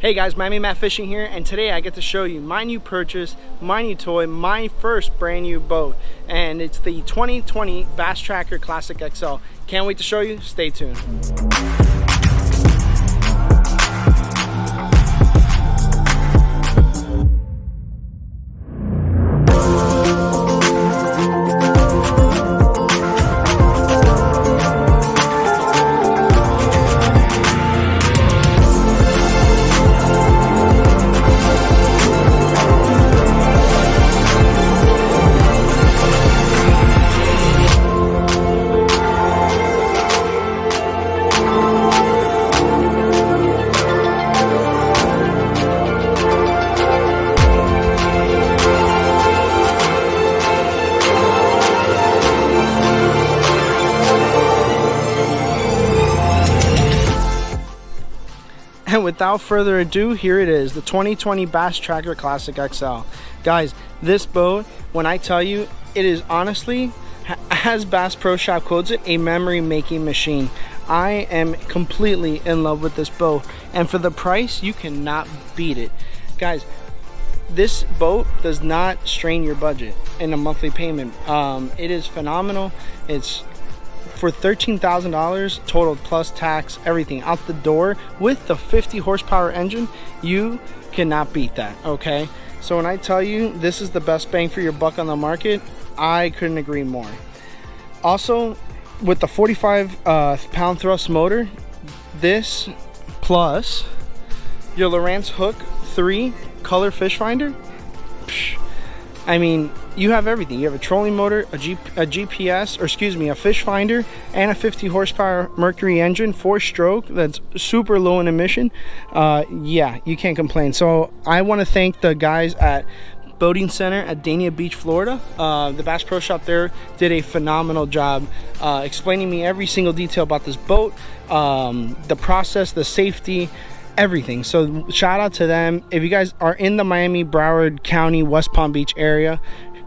Hey guys, my name is Matt Fishing here, and today I get to show you my new purchase, my new toy, my first brand new boat, and it's the 2020 Bass Tracker Classic XL. Can't wait to show you. Stay tuned. And without further ado, here it is, the 2020 Bass Tracker Classic XL. Guys, this boat, when I tell you, it is honestly, as Bass Pro Shop quotes it, a memory making machine. I am completely in love with this boat, and for the price, you cannot beat it. Guys, this boat does not strain your budget in a monthly payment. It is phenomenal. It's for $13,000 total plus tax, everything out the door with the 50 horsepower engine. You cannot beat that, okay? So when I tell you this is the best bang for your buck on the market, I couldn't agree more. Also, with the 45 pound thrust motor, this plus your Lowrance Hook 3 color fish finder, I mean, you have everything. You have a trolling motor, a GPS, or excuse me, a fish finder, and a 50 horsepower Mercury engine, 4-stroke, that's super low in emission. Yeah, you can't complain. So I want to thank the guys at Boating Center at Dania Beach, Florida. The Bass Pro Shop there did a phenomenal job explaining me every single detail about this boat, the process, the safety, everything. So shout out to them. If you guys are in the Miami, Broward County, West Palm Beach area,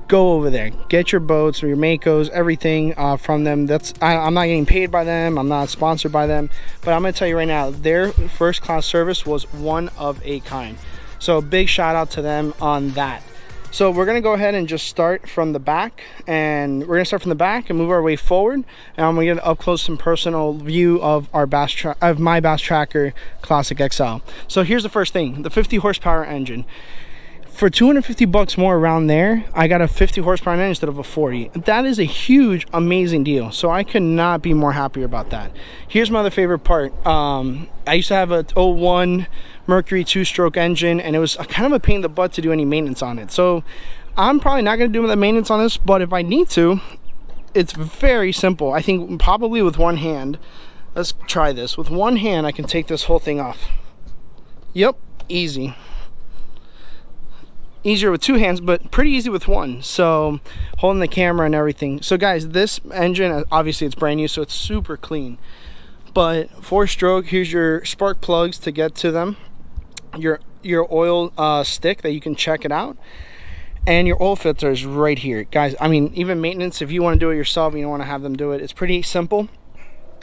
go over there, get your boats or your Makos, everything from them. I'm not getting paid by them, I'm not sponsored by them, but I'm gonna tell you right now, their first class service was one of a kind. So big shout out to them on that. So we're gonna go ahead and just start from the back, and we're gonna start from the back and move our way forward, and I'm gonna get an up close and personal view of our my Bass Tracker Classic XL. So here's the first thing, the 50 horsepower engine. For 250 bucks more around there, I got a 50 horsepower engine instead of a 40. That is a huge, amazing deal. So I could not be more happier about that. Here's my other favorite part. I used to have a 01 Mercury 2-stroke engine, and it was kind of a pain in the butt to do any maintenance on it. So I'm probably not going to do the maintenance on this, but if I need to, it's very simple. I think probably with one hand, let's try this. With one hand, I can take this whole thing off. Yep, easy. Easier with two hands, but pretty easy with one. So holding the camera and everything. So guys, this engine, obviously it's brand new, so it's super clean. But 4-stroke, here's your spark plugs to get to them, your oil stick that you can check it out, and your oil filter is right here. Guys, I mean, even maintenance, if you want to do it yourself, you don't want to have them do it, it's pretty simple.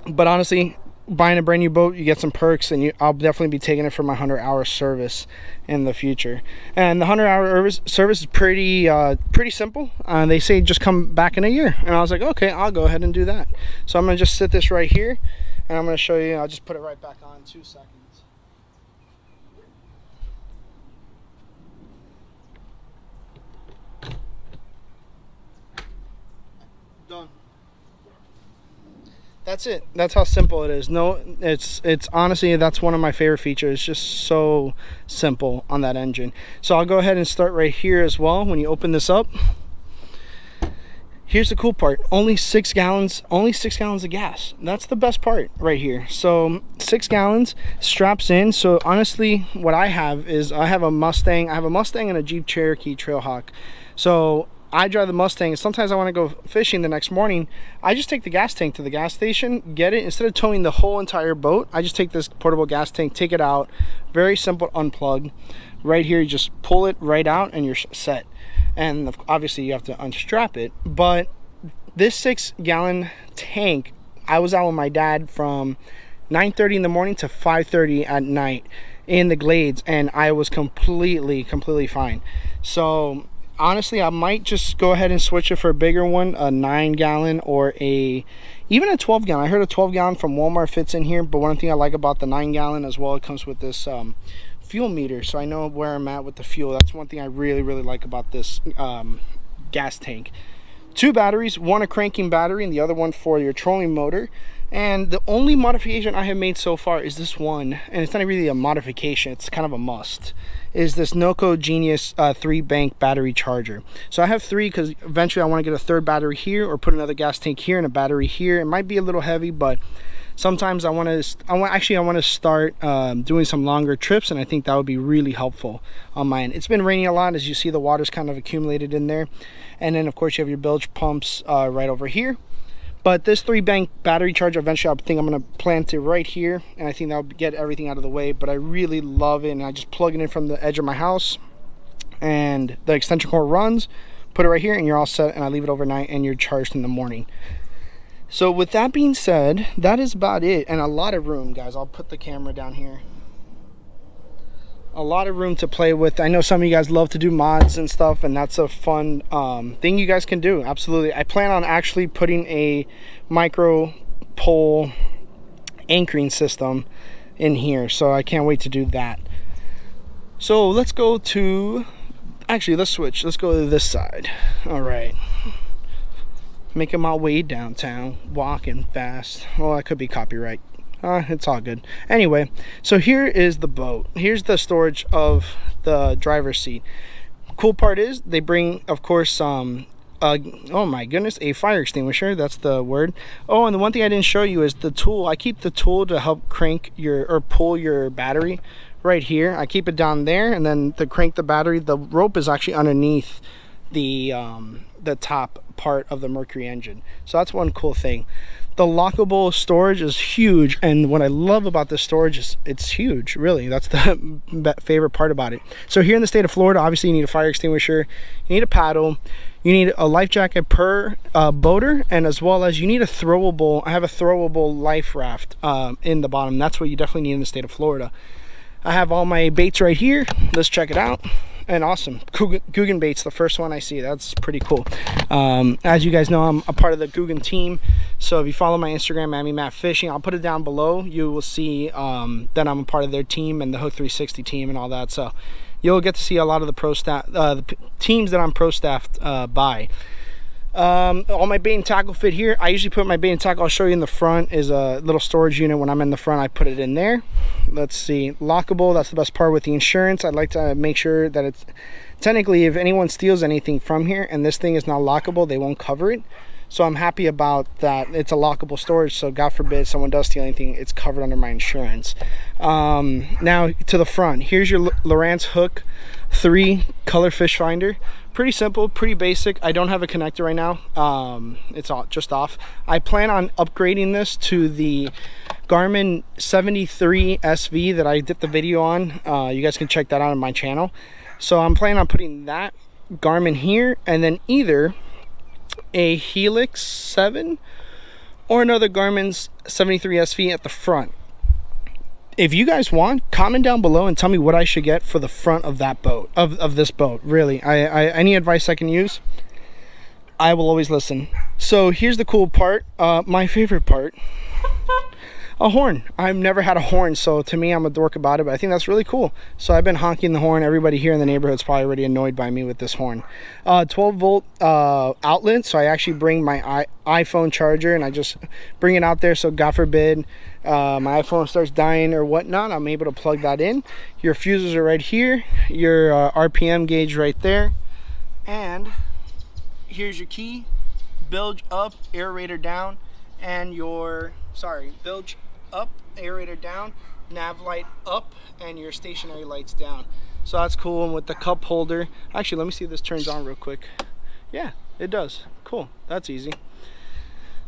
But honestly, buying a brand new boat, you get some perks, and I'll definitely be taking it for my 100-hour service in the future. And the 100-hour service is pretty simple. They say just come back in a year, and I was like, okay, I'll go ahead and do that. So I'm gonna just sit this right here, and I'm gonna show you. I'll just put it right back on in 2 seconds. Done. That's it. That's how simple it is. No, it's honestly, that's one of my favorite features. It's just so simple on that engine. So I'll go ahead and start right here as well. When you open this up, here's the cool part. Only 6 gallons of gas. That's the best part right here. So 6 gallons straps in. So honestly, what I have is I have a Mustang and a Jeep Cherokee Trailhawk. So I drive the Mustang, and sometimes I want to go fishing the next morning. I just take the gas tank to the gas station, get it. Instead of towing the whole entire boat, I just take this portable gas tank, take it out. Very simple, unplug. Right here, you just pull it right out and you're set. And obviously you have to unstrap it. But this 6-gallon tank, I was out with my dad from 9:30 in the morning to 5:30 at night. in the glades, and I was completely fine. So honestly, I might just go ahead and switch it for a bigger one, a 9-gallon or even a 12-gallon. I heard a 12-gallon from Walmart fits in here, but one thing I like about the 9-gallon as well, it comes with this fuel meter, so I know where I'm at with the fuel. That's one thing I really like about this gas tank. 2 batteries, one a cranking battery and the other one for your trolling motor. And the only modification I have made so far is this one, and it's not really a modification, it's kind of a must, is this Noco Genius 3-bank battery charger. So I have 3 because eventually I want to get a 3rd battery here, or put another gas tank here and a battery here. It might be a little heavy, but sometimes I want to start doing some longer trips, and I think that would be really helpful on my end. It's been raining a lot, as you see the water's kind of accumulated in there. And then of course you have your bilge pumps right over here. But this 3-bank battery charger, eventually I think I'm going to plant it right here, and I think that'll get everything out of the way. But I really love it, and I just plug it in from the edge of my house, and the extension cord runs, put it right here, and you're all set, and I leave it overnight, and you're charged in the morning. So with that being said, that is about it, and a lot of room, guys. I'll put the camera down here. A lot of room to play with. I know some of you guys love to do mods and stuff, and that's a fun thing you guys can do. Absolutely. I plan on actually putting a micro pole anchoring system in here, so I can't wait to do that. So let's go to, actually let's switch, let's go to this side. All right, making my way downtown, walking fast. Well, that could be copyright. It's all good. Anyway, so here is the boat. Here's the storage of the driver's seat. Cool part is they bring, of course, oh my goodness, a fire extinguisher. That's the word. Oh, and the one thing I didn't show you is the tool. I keep the tool to help crank your, or pull your battery right here. I keep it down there, and then to crank the battery, the rope is actually underneath the top part of the Mercury engine. So that's one cool thing. The lockable storage is huge, and what I love about this storage is it's huge, really. That's the favorite part about it. So here in the state of Florida, obviously you need a fire extinguisher, you need a paddle, you need a life jacket per boater, and as well as you need a throwable, I have a throwable life raft in the bottom. That's what you definitely need in the state of Florida. I have all my baits right here. Let's check it out. And awesome, Guggen baits, the first one I see. That's pretty cool. As you guys know, I'm a part of the Guggen team, so if you follow my Instagram, Matt Fishing, I'll put it down below. You will see that I'm a part of their team and the Hook 360 team and all that. So you'll get to see a lot of the pro staff, the teams that I'm pro staffed by. All my bait and tackle fit here. I usually put my bait and tackle, I'll show you in the front, is a little storage unit. When I'm in the front, I put it in there. Let's see, lockable, that's the best part with the insurance. I'd like to make sure that it's, technically if anyone steals anything from here and this thing is not lockable, they won't cover it. So I'm happy about that. It's a lockable storage, so God forbid someone does steal anything, it's covered under my insurance. Now to the front, here's your Lowrance Hook 3 color fish finder. Pretty simple, pretty basic. I don't have a connector right now. It's all just off. I plan on upgrading this to the Garmin 73 SV that I did the video on. You guys can check that out on my channel. So I'm planning on putting that Garmin here, and then either a Helix 7 or another Garmin's 73 SV at the front. If you guys want, comment down below and tell me what I should get for the front of that boat, of this boat. Really, any advice I can use, I will always listen. So here's the cool part, my favorite part, a horn. I've never had a horn, so to me, I'm a dork about it, but I think that's really cool. So I've been honking the horn. Everybody here in the neighborhood is probably already annoyed by me with this horn. 12 volt outlet, so I actually bring my iPhone charger and I just bring it out there, so God forbid my iPhone starts dying or whatnot, I'm able to plug that in. Your fuses are right here, your RPM gauge right there, and here's your key, bilge up, aerator down, and your, bilge up, aerator down, nav light up, and your stationary lights down. So that's cool. And with the cup holder, actually let me see if this turns on real quick. Yeah, it does. Cool, that's easy.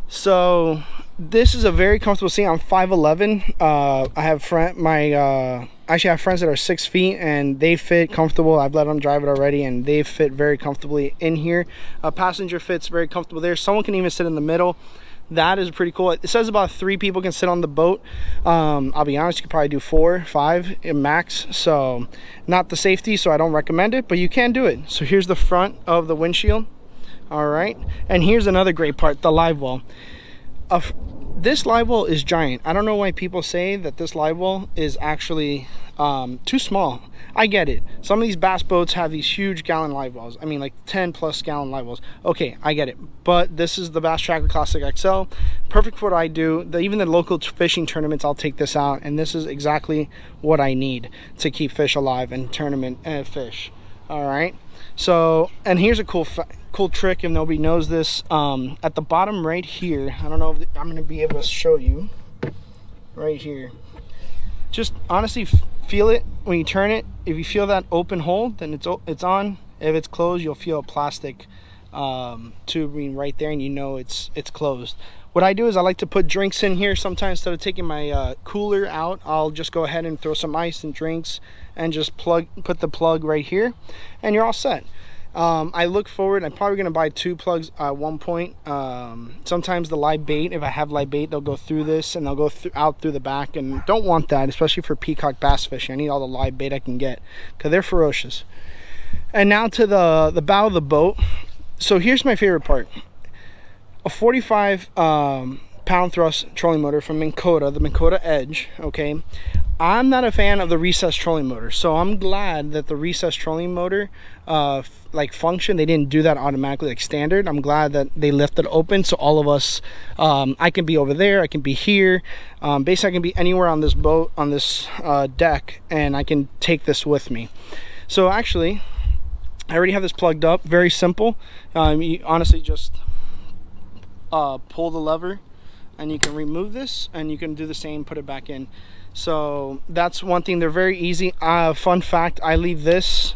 So this is a very comfortable seat. I'm 5'11". I have actually I have friends that are 6 feet and they fit comfortable. I've let them drive it already and they fit very comfortably in here. Passenger fits very comfortable there. Someone can even sit in the middle. That is pretty cool. It says about 3 people can sit on the boat. I'll be honest, you could probably do 4, 5 max. So not the safety, so I don't recommend it, but you can do it. So here's the front of the windshield. All right, and here's another great part, the Livewell. This Livewell is giant. I don't know why people say that this Livewell is actually too small. I get it. Some of these bass boats have these huge gallon Livewells. I mean, like 10+ gallon Livewells. Okay, I get it. But this is the Bass Tracker Classic XL. Perfect for what I do. Even the local fishing tournaments, I'll take this out. And this is exactly what I need to keep fish alive and tournament fish. All right. So, and here's a cool trick if nobody knows this. At the bottom right here, I don't know if I'm going to be able to show you. Right here. Just honestly feel it when you turn it. If you feel that open hole, then it's on. If it's closed, you'll feel a plastic tubing right there, and you know it's closed. What I do is I like to put drinks in here. Sometimes instead of taking my cooler out, I'll just go ahead and throw some ice and drinks and just put the plug right here, and you're all set. I look forward, I'm probably going to buy 2 plugs at one point. Sometimes the live bait, if I have live bait, they'll go through this and they'll go out through the back, and don't want that, especially for peacock bass fishing. I need all the live bait I can get because they're ferocious. And now to the bow of the boat. So here's my favorite part. A 45 pound thrust trolling motor from Minn Kota, the Minn Kota Edge. Okay, I'm not a fan of the recessed trolling motor, so I'm glad that the recessed trolling motor like function, they didn't do that automatically like standard. I'm glad that they left it open so all of us, I can be over there, I can be here, basically I can be anywhere on this boat, on this deck, and I can take this with me. So actually I already have this plugged up. Very simple. You honestly just pull the lever and you can remove this, and you can do the same, put it back in. So that's one thing. They're very easy. Fun fact, I leave this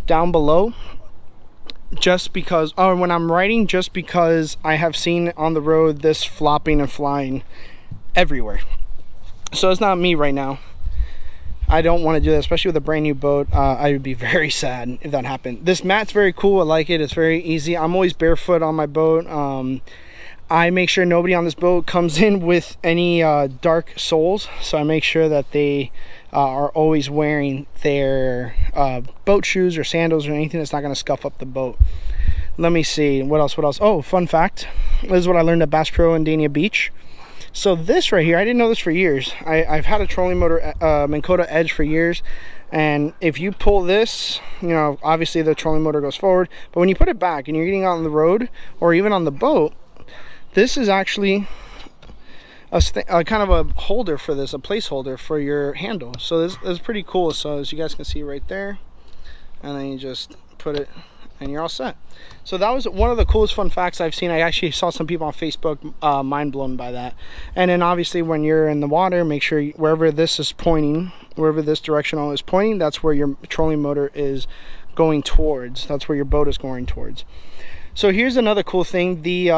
down below just because, when I'm riding, just because I have seen on the road this flopping and flying everywhere. So it's not me right now. I don't want to do that, especially with a brand new boat. I would be very sad if that happened. This mat's very cool. I like it. It's very easy. I'm always barefoot on my boat. I make sure nobody on this boat comes in with any dark soles, so I make sure that they are always wearing their boat shoes or sandals or anything that's not going to scuff up the boat. Let me see, what else? Oh, fun fact, this is what I learned at Bass Pro in Dania Beach. So this right here, I didn't know this for years. I've had a trolling motor Minn Kota Edge for years, and if you pull this, you know, obviously the trolling motor goes forward, but when you put it back and you're getting out on the road or even on the boat, this is actually a kind of a holder for this, a placeholder for your handle. So this is pretty cool. So as you guys can see right there, and then you just put it and you're all set. So that was one of the coolest fun facts I've seen. I actually saw some people on Facebook mind blown by that. And then obviously when you're in the water, make sure wherever this is pointing, wherever this directional is pointing, that's where your trolling motor is going towards. That's where your boat is going towards. So here's another cool thing, the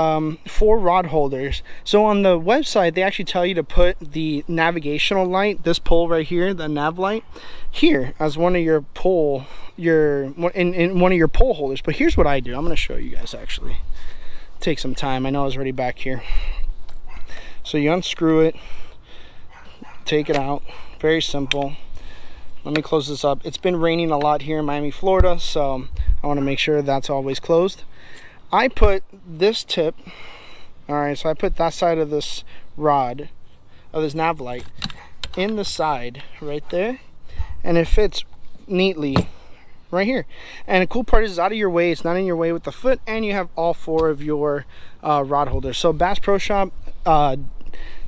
4 rod holders. So on the website, they actually tell you to put the navigational light, this pole right here, the nav light, here as one of your pole, in one of your pole holders. But here's what I do. I'm going to show you guys actually. Take some time. I know I was already back here. So you unscrew it, take it out. Very simple. Let me close this up. It's been raining a lot here in Miami, Florida, so I want to make sure that's always closed. I put this tip, all right, so I put that side of this rod, of this nav light, in the side right there, and it fits neatly right here. And the cool part is it's out of your way, it's not in your way with the foot, and you have all 4 of your rod holders. So Bass Pro Shop,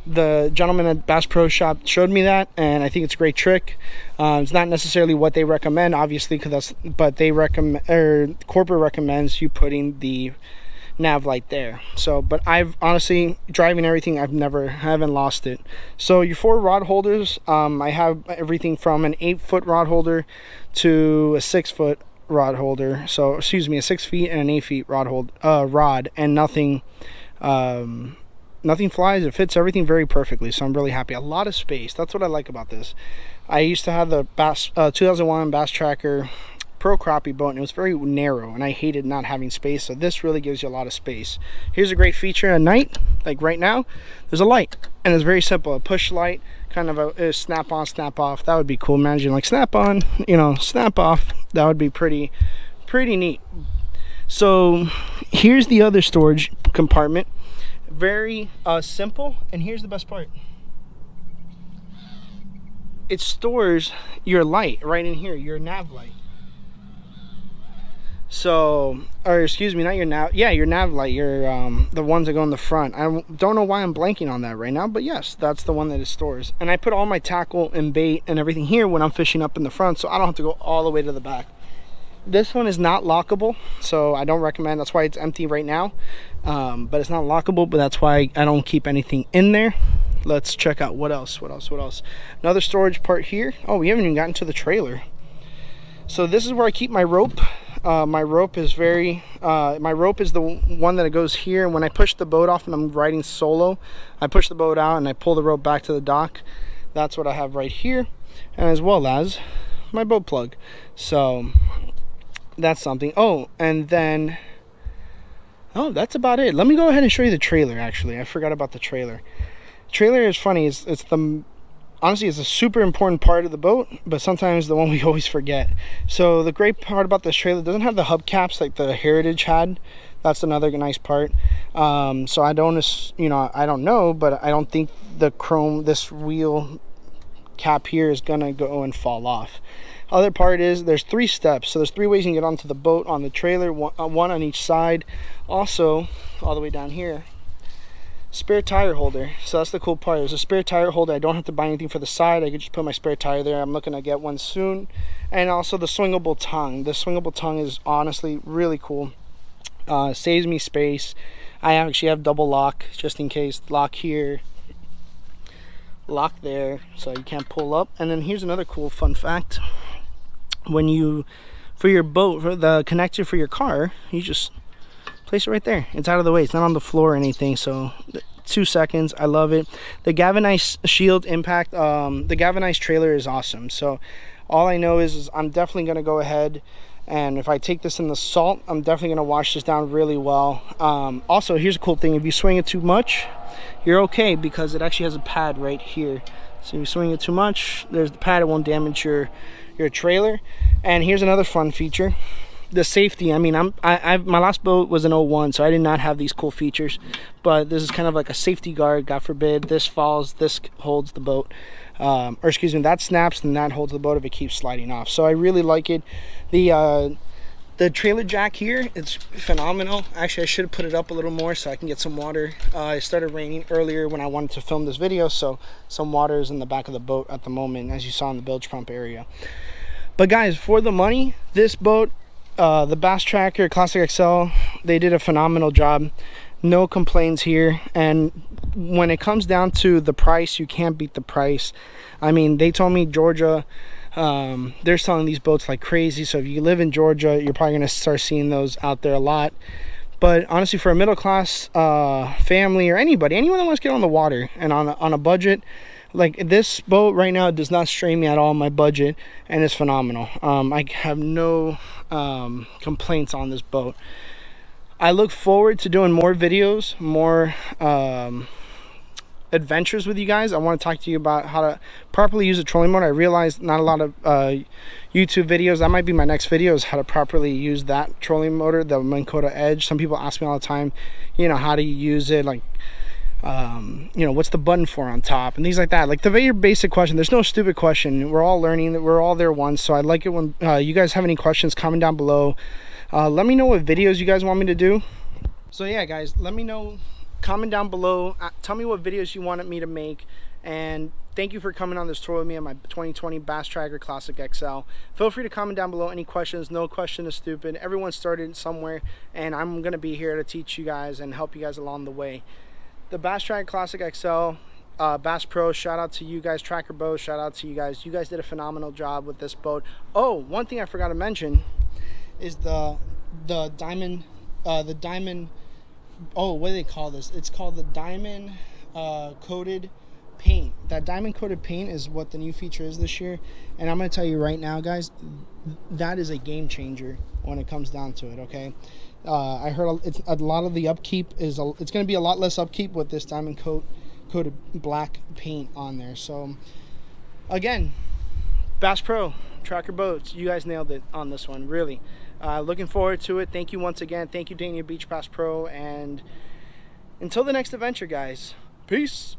the gentleman at Bass Pro Shop showed me that, and I think it's a great trick. It's not necessarily what they recommend, obviously, but they recommend, or corporate recommends you putting the nav light there. So, but I've honestly, driving everything, I haven't lost it. So your 4 rod holders, I have everything from an 8-foot rod holder to a 6-foot rod holder. So, excuse me, a 6 feet and an 8 feet rod, and nothing. Nothing flies. It fits everything very perfectly, so I'm really happy. A lot of space. That's what I like about this. I used to have the 2001 Bass Tracker pro crappie boat, and it was very narrow, and I hated not having space. So this really gives you a lot of space. Here's a great feature at night, like right now, there's a light, and it's very simple, a push light, kind of a snap on, snap off. That would be cool. Imagine like snap on, you know, snap off. That would be pretty neat. So here's the other storage compartment. Very simple, and here's the best part. It stores your light right in here, your nav light. So, or excuse me, not your nav, yeah, your nav light, your the ones that go in the front. I don't know why I'm blanking on that right now, but yes, that's the one that it stores. And I put all my tackle and bait and everything here when I'm fishing up in the front, so I don't have to go all the way to the back. This one is not lockable, so I don't recommend. That's why it's empty right now, but it's not lockable, but that's why I don't keep anything in there. Let's check out what else. Another storage part here. Oh, we haven't even gotten to the trailer. So this is where I keep my rope. My rope is the one that goes here, and when I push the boat off and I'm riding solo, I push the boat out and I pull the rope back to the dock. That's what I have right here, and as well as my boat plug. So that's something. Oh, and then, oh, that's about it. Let me go ahead and show you the trailer. Actually, I forgot about the trailer. Trailer is funny. Honestly, it's a super important part of the boat, but sometimes the one we always forget. So the great part about this trailer, doesn't have the hubcaps like the Heritage had. That's another nice part. So I don't, you know, I don't know, but I don't think the chrome, this wheel cap here is gonna go and fall off. Other part is there's 3 steps, so there's 3 ways you can get onto the boat on the trailer, one on each side. Also, all the way down here, spare tire holder. So that's the cool part. There's a spare tire holder. I don't have to buy anything for the side. I could just put my spare tire there. I'm looking to get one soon. And also the swingable tongue. The swingable tongue is honestly really cool. Saves me space. I actually have double lock just in case. Lock here, lock there, so you can't pull up. And then here's another cool fun fact. When you, for your boat, for the connector for your car, you just place it right there. It's out of the way. It's not on the floor or anything. So 2 seconds. I love it. The galvanized shield impact, the galvanized trailer is awesome. So all I know is I'm definitely going to go ahead, and if I take this in the salt, I'm definitely going to wash this down really well. Also, here's a cool thing. If you swing it too much, you're okay, because it actually has a pad right here. So if you swing it too much, there's the pad. It won't damage your trailer. And here's another fun feature. The safety. I mean, my last boat was an 01, so I did not have these cool features, but this is kind of like a safety guard. God forbid this falls, this holds the boat, or excuse me, that snaps and that holds the boat if it keeps sliding off. So I really like it. The trailer jack here, it's phenomenal. Actually, I should have put it up a little more so I can get some water. It started raining earlier when I wanted to film this video, so some water is in the back of the boat at the moment, as you saw in the bilge pump area. But guys, for the money, this boat, the Bass Tracker Classic XL, they did a phenomenal job. No complaints here. And when it comes down to the price, you can't beat the price. I mean, they told me Georgia, they're selling these boats like crazy. So if you live in Georgia, you're probably going to start seeing those out there a lot. But honestly, for a middle class family, or anyone that wants to get on the water and on a budget, like this boat right now does not strain me at all on my budget, and it's phenomenal. I have no complaints on this boat. I look forward to doing more videos, more adventures with you guys. I want to talk to you about how to properly use a trolling motor. I realize not a lot of YouTube videos. That might be my next video, is how to properly use that trolling motor, the Minn Kota Edge. Some people ask me all the time, you know, how do you use it, like you know, what's the button for on top and things like that. Like the very basic question. There's no stupid question. We're all learning, that we're all there once. So I'd like it when you guys have any questions, comment down below. Let me know what videos you guys want me to do. So yeah, guys, let me know, comment down below, tell me what videos you wanted me to make. And thank you for coming on this tour with me on my 2020 Bass Tracker Classic XL. Feel free to comment down below any questions. No question is stupid. Everyone started somewhere, and I'm gonna be here to teach you guys and help you guys along the way. The Bass Tracker Classic XL, Bass Pro, shout out to you guys. Tracker Boat, shout out to you guys. You guys did a phenomenal job with this boat. Oh, one thing I forgot to mention is the diamond, oh, what do they call this? It's called the diamond coated paint, that diamond coated paint is what the new feature is this year. And I'm going to tell you right now, guys, that is a game changer when it comes down to it, okay? I heard it's a lot of the upkeep is, it's going to be a lot less upkeep with this diamond coated black paint on there. So, again, Bass Pro Tracker Boats, you guys nailed it on this one, really. Looking forward to it. Thank you once again. Thank you, Dania Beach Bass Pro. And until the next adventure, guys, peace.